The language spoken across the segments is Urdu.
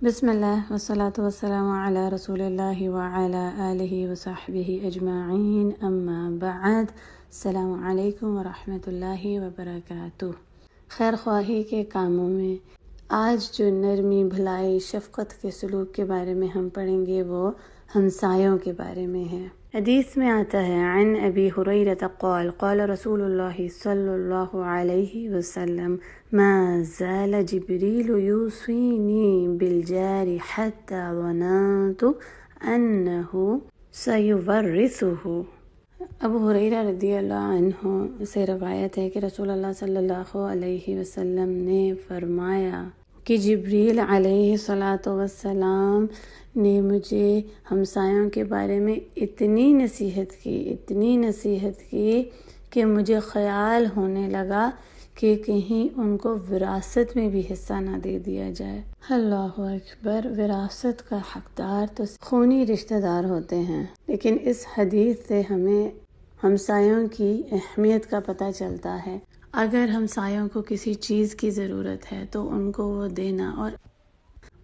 بسم اللہ والصلاة والسلام علی رسول اللہ وعلی آلہ وصحبہ اجمعین، اما بعد۔ السلام علیکم ورحمۃ اللہ وبرکاتہ۔ خیر خواہی کے کاموں میں آج جو نرمی، بھلائی، شفقت کے سلوک کے بارے میں ہم پڑھیں گے وہ ہمسایوں کے بارے میں ہے۔ حدیث میں آتا ہے عن ابی ہریرہ قال قال رسول اللہ صلی اللہ علیہ وسلم ما زال جبریل یوصینی بالجار حتی ظننت انہ سیورثہ۔ ابو ہریرہ رضی اللہ عنہ سے روایت ہے کہ رسول اللہ صلی اللہ علیہ وسلم نے فرمایا کہ جبریل علیہ الصلاۃ والسلام نے مجھے ہمسایوں کے بارے میں اتنی نصیحت کی کہ مجھے خیال ہونے لگا کہ کہیں ان کو وراثت میں بھی حصہ نہ دے دیا جائے۔ اللہ اکبر! وراثت کا حقدار تو خونی رشتہ دار ہوتے ہیں، لیکن اس حدیث سے ہمیں ہمسایوں کی اہمیت کا پتہ چلتا ہے۔ اگر ہمسایوں کو کسی چیز کی ضرورت ہے تو ان کو وہ دینا اور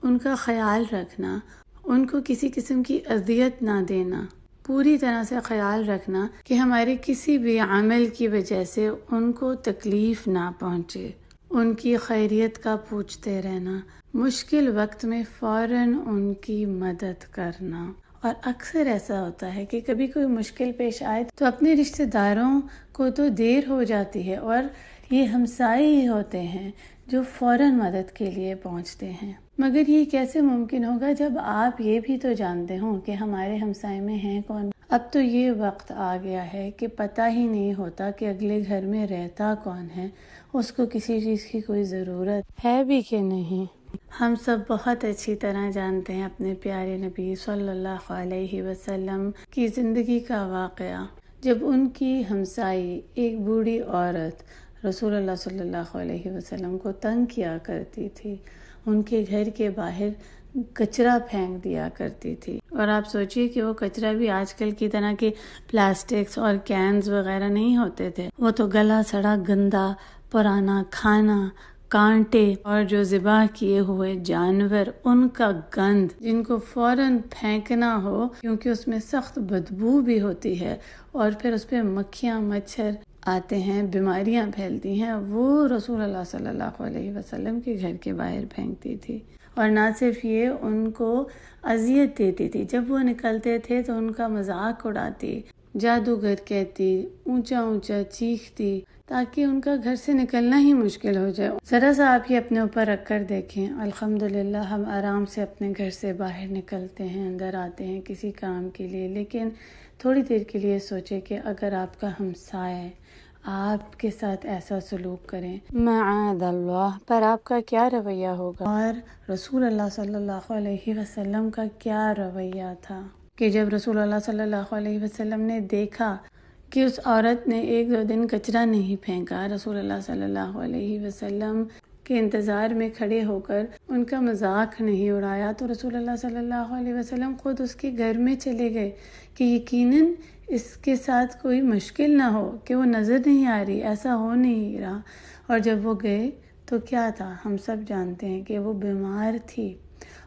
ان کا خیال رکھنا، ان کو کسی قسم کی اذیت نہ دینا، پوری طرح سے خیال رکھنا کہ ہمارے کسی بھی عمل کی وجہ سے ان کو تکلیف نہ پہنچے، ان کی خیریت کا پوچھتے رہنا، مشکل وقت میں فوراً ان کی مدد کرنا۔ اور اکثر ایسا ہوتا ہے کہ کبھی کوئی مشکل پیش آئے تو اپنے رشتہ داروں کو تو دیر ہو جاتی ہے اور یہ ہمسائے ہی ہوتے ہیں جو فوراً مدد کے لیے پہنچتے ہیں۔ مگر یہ کیسے ممکن ہوگا جب آپ یہ بھی تو جانتے ہوں کہ ہمارے ہمسائے میں ہیں کون؟ اب تو یہ وقت آ گیا ہے کہ پتہ ہی نہیں ہوتا کہ اگلے گھر میں رہتا کون ہے، اس کو کسی چیز کی کوئی ضرورت ہے بھی کہ نہیں۔ ہم سب بہت اچھی طرح جانتے ہیں اپنے پیارے نبی صلی اللہ علیہ وسلم کی زندگی کا واقعہ، جب ان کی ہمسائی ایک بوڑھی عورت رسول اللہ صلی اللہ علیہ وسلم کو تنگ کیا کرتی تھی، ان کے گھر کے باہر کچرا پھینک دیا کرتی تھی۔ اور آپ سوچئے کہ وہ کچرا بھی آج کل کی طرح کے پلاسٹکس اور کینز وغیرہ نہیں ہوتے تھے، وہ تو گلا سڑا گندا پرانا کھانا، کانٹے اور جو ذبح کیے ہوئے جانور، ان کا گند جن کو فوراً پھینکنا ہو کیونکہ اس میں سخت بدبو بھی ہوتی ہے اور پھر اس پہ مکھیاں مچھر آتے ہیں، بیماریاں پھیلتی ہیں، وہ رسول اللہ صلی اللہ علیہ وسلم کے گھر کے باہر پھینکتی تھی۔ اور نہ صرف یہ، ان کو اذیت دیتی تھی، جب وہ نکلتے تھے تو ان کا مذاق اڑاتی، جادوگر کہتی، اونچا اونچا چیختی تاکہ ان کا گھر سے نکلنا ہی مشکل ہو جائے۔ ذرا سا آپ یہ اپنے اوپر رکھ کر دیکھیں، الحمدللہ ہم آرام سے اپنے گھر سے باہر نکلتے ہیں، اندر آتے ہیں کسی کام کے لیے، لیکن تھوڑی دیر کے لیے سوچیں کہ اگر آپ کا ہمسایہ آپ کے ساتھ ایسا سلوک کریں معاذ اللہ، پر آپ کا کیا رویہ ہوگا؟ اور رسول اللہ صلی اللہ علیہ وسلم کا کیا رویہ تھا کہ جب رسول اللہ صلی اللہ علیہ وسلم نے دیکھا کہ اس عورت نے ایک دو دن کچرا نہیں پھینکا، رسول اللہ صلی اللہ علیہ وسلم کے انتظار میں کھڑے ہو کر ان کا مذاق نہیں اڑایا، تو رسول اللہ صلی اللہ علیہ وسلم خود اس کے گھر میں چلے گئے کہ یقیناً اس کے ساتھ کوئی مشکل نہ ہو کہ وہ نظر نہیں آ رہی، ایسا ہو نہیں رہا۔ اور جب وہ گئے تو کیا تھا؟ ہم سب جانتے ہیں کہ وہ بیمار تھی،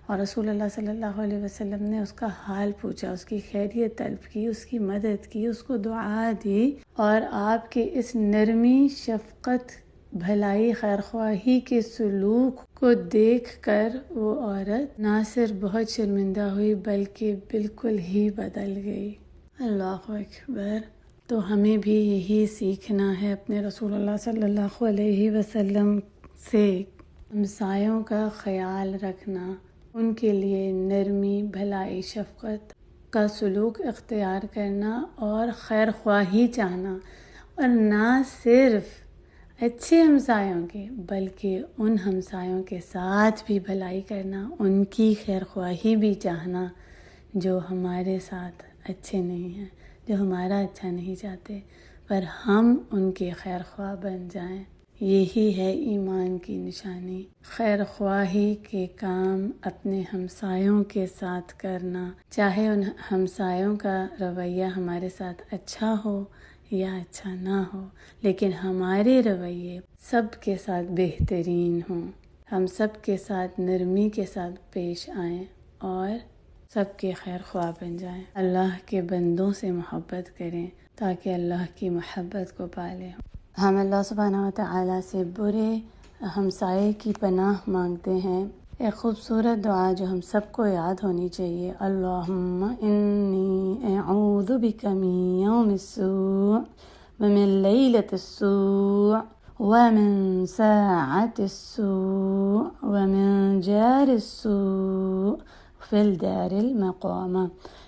اور رسول اللہ صلی اللہ علیہ وسلم نے اس کا حال پوچھا، اس کی خیریت طلب کی، اس کی مدد کی، اس کو دعا دی، اور آپ کے اس نرمی، شفقت، بھلائی، خیرخواہی کے سلوک کو دیکھ کر وہ عورت نہ صرف بہت شرمندہ ہوئی بلکہ بالکل ہی بدل گئی۔ اللہ اکبر! تو ہمیں بھی یہی سیکھنا ہے اپنے رسول اللہ صلی اللہ علیہ وسلم سے، ہمسایوں کا خیال رکھنا، ان کے لیے نرمی، بھلائی، شفقت کا سلوک اختیار کرنا اور خیر خواہی چاہنا، اور نہ صرف اچھے ہمسایوں کے بلکہ ان ہمسایوں کے ساتھ بھی بھلائی کرنا، ان کی خیر خواہی بھی چاہنا جو ہمارے ساتھ اچھے نہیں ہیں، جو ہمارا اچھا نہیں چاہتے، پر ہم ان کے خیر خواہ بن جائیں۔ یہی ہے ایمان کی نشانی، خیر خواہی کے کام اپنے ہمسایوں کے ساتھ کرنا، چاہے ان ہمسایوں کا رویہ ہمارے ساتھ اچھا ہو یا اچھا نہ ہو، لیکن ہمارے رویے سب کے ساتھ بہترین ہوں۔ ہم سب کے ساتھ نرمی کے ساتھ پیش آئیں اور سب کے خیر خواہ بن جائیں۔ اللہ کے بندوں سے محبت کریں تاکہ اللہ کی محبت کو پالیں۔ ہم اللہ سبحانہ و تعالیٰ سے برے ہمسائے کی پناہ مانگتے ہیں۔ ایک خوبصورت دعا جو ہم سب کو یاد ہونی چاہیے، اللہم انی اعوذ بک من یوم السوء ومن لیلۃ السوء ومن ساعۃ السوء ومن جار السوء فی الدار المقامہ۔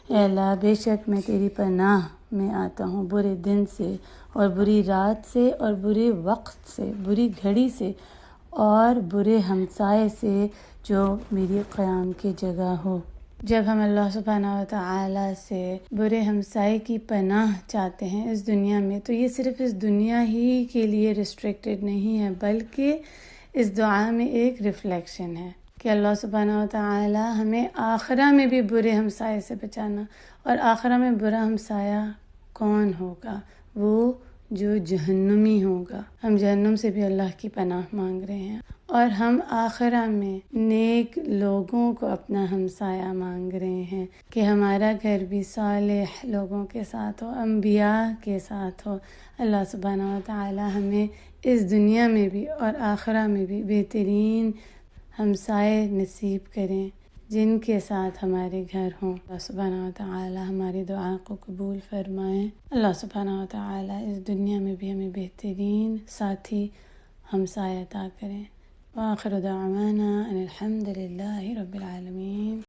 اے اللہ، بے شک میں تیری پناہ میں آتا ہوں برے دن سے اور بری رات سے اور برے وقت سے، بری گھڑی سے اور برے ہمسائے سے جو میری قیام کی جگہ ہو۔ جب ہم اللہ سبحانہ و تعالیٰ سے برے ہمسائے کی پناہ چاہتے ہیں اس دنیا میں، تو یہ صرف اس دنیا ہی کے لیے ریسٹرکٹڈ نہیں ہے، بلکہ اس دعا میں ایک ریفلیکشن ہے کہ اللہ سبحانہ و تعالیٰ ہمیں آخرہ میں بھی برے ہمسائے سے بچانا۔ اور آخرہ میں برا ہمسایہ کون ہوگا؟ وہ جو جہنمی ہوگا۔ ہم جہنم سے بھی اللہ کی پناہ مانگ رہے ہیں، اور ہم آخرہ میں نیک لوگوں کو اپنا ہمسایہ مانگ رہے ہیں کہ ہمارا گھر بھی صالح لوگوں کے ساتھ ہو، انبیاء کے ساتھ ہو۔ اللہ سبحانہ و تعالی ہمیں اس دنیا میں بھی اور آخرہ میں بھی بہترین ہمسائے نصیب کریں جن کے ساتھ ہمارے گھر ہوں۔ اللہ سبحانہ و تعالی ہماری دعا کو قبول فرمائیں۔ اللہ سبحانہ و تعالی اس دنیا میں بھی ہمیں بہترین ساتھی ہمسایہ عطا کریں۔ وآخر دعوانا ان الحمد للہ رب العالمین۔